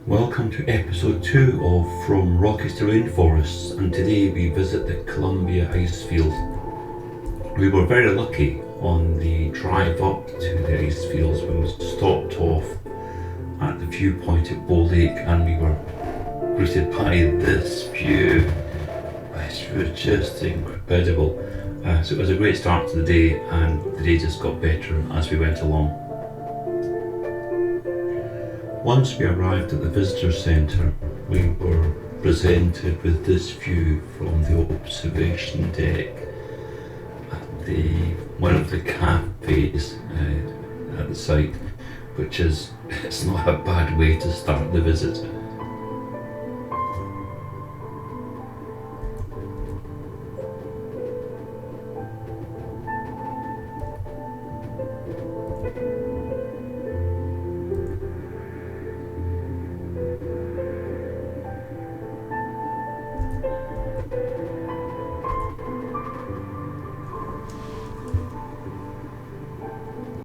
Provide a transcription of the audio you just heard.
Welcome to episode 2 of From Rockies to Rainforests, and today we visit the Columbia ice field. We were very lucky on the drive up to the ice fields when we stopped off at the viewpoint at Bow Lake, and we were greeted by this view, which was just incredible. So it was a great start to the day, and the day just got better as we went along. Once we arrived at the visitor centre, we were presented with this view from the observation deck at one of the cafes at the site, which is, it's not a bad way to start the visit.